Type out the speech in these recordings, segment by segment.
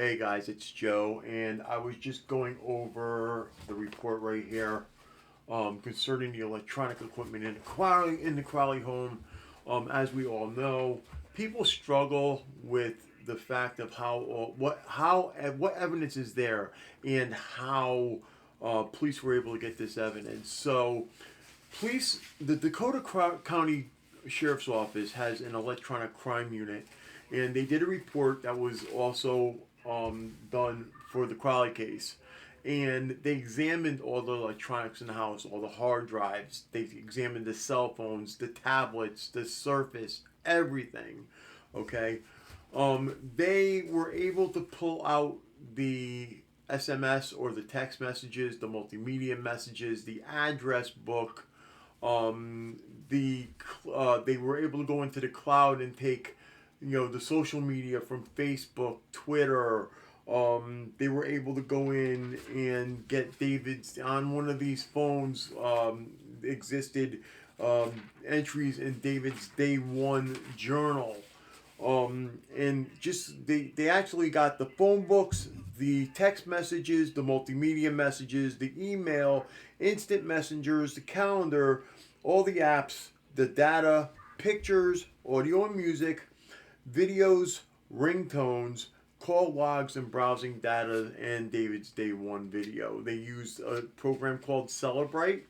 Hey guys, it's Joe, and I was just going over the report right here concerning the electronic equipment in the Crowley home. As we all know, people struggle with the fact of what evidence is there and how police were able to get this evidence. So, the County Sheriff's Office has an electronic crime unit, and they did a report that was also done for the Crowley case. And they examined all the electronics in the house, all the hard drives. They examined the cell phones, the tablets, the Surface, everything. Okay, they were able to pull out the SMS or the text messages, the multimedia messages, the address book. Um, they were able to go into the cloud and take, the social media from Facebook, Twitter. They were able to go in and get David's on one of these phones. Existed entries in David's day one journal. And just they actually got the phone books, the text messages, the multimedia messages, the email, instant messengers, the calendar, all the apps, the data, pictures, audio and music, videos, ringtones, call logs, and browsing data, and David's day one video. They used a program called Cellebrite,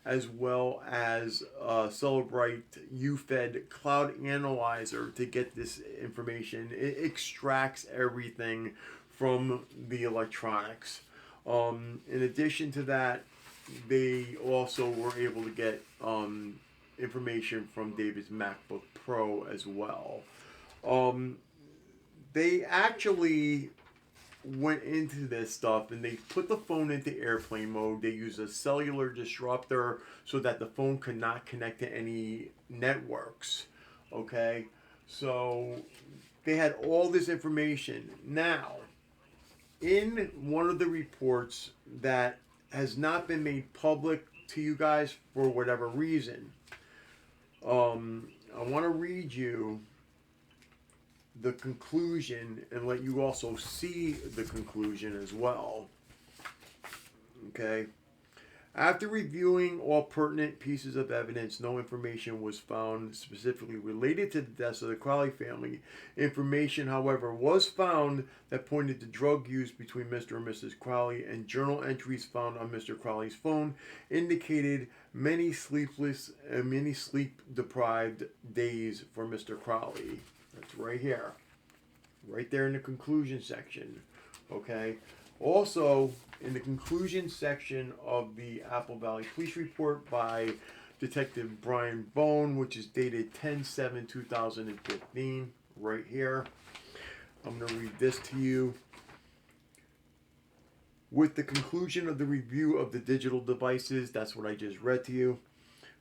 as well as Cellebrite UFED Cloud Analyzer to get this information. It extracts everything from the electronics. In addition to that, they also were able to get information from David's MacBook Pro as well. They actually went into this stuff and they put the phone into airplane mode. They used a cellular disruptor so that the phone could not connect to any networks. Okay, so they had all this information. Now, in one of the reports that has not been made public to you guys for whatever reason, I want to read you the conclusion and let you also see the conclusion as well. Okay. After reviewing all pertinent pieces of evidence, no information was found specifically related to the deaths of the Crowley family. Information, however, was found that pointed to drug use between Mr. and Mrs. Crowley, and journal entries found on Mr. Crowley's phone indicated many sleep-deprived days for Mr. Crowley. That's right here. Right there in the conclusion section. Okay. Also, in the conclusion section of the Apple Valley Police Report by Detective Brian Bone, which is dated 10/7/2015, right here. I'm going to read this to you. With the conclusion of the review of the digital devices, that's what I just read to you.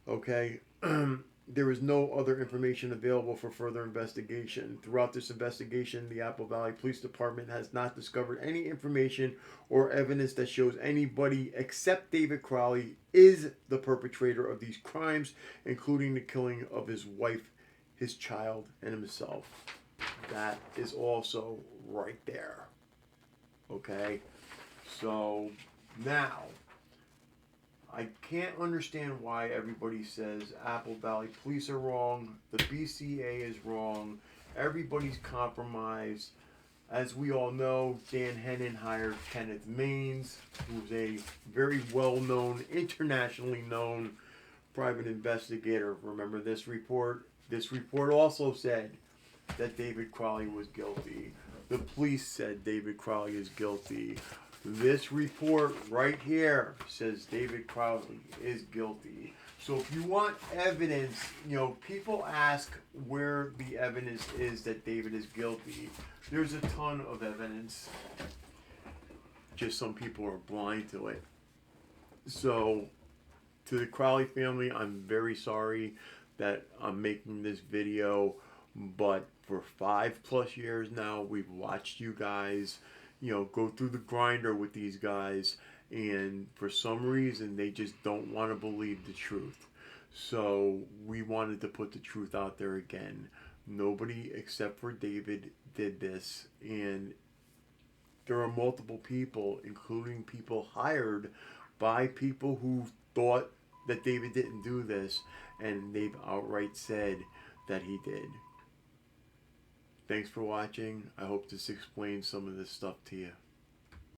Okay. There is no other information available for further investigation. Throughout this investigation, the Apple Valley Police Department has not discovered any information or evidence that shows anybody except David Crowley is the perpetrator of these crimes, including the killing of his wife, his child, and himself. That is also right there. Okay? So, now, I can't understand why everybody says Apple Valley Police are wrong, the BCA is wrong, everybody's compromised. As we all know, Dan Hennon hired Kenneth Maines, who's a very well-known, internationally known private investigator. Remember this report? This report also said that David Crowley was guilty. The police said David Crowley is guilty. This report right here says David Crowley is guilty. So if you want evidence, people ask where the evidence is that David is guilty. There's a ton of evidence. Just some people are blind to it. So to the Crowley family, I'm very sorry that I'm making this video, but for 5+ years now, we've watched you guys go through the grinder with these guys, and for some reason they just don't want to believe the truth. So we wanted to put the truth out there again. Nobody except for David did this, and there are multiple people, including people hired by people who thought that David didn't do this, and they've outright said that he did. Thanks for watching. I hope this explains some of this stuff to you.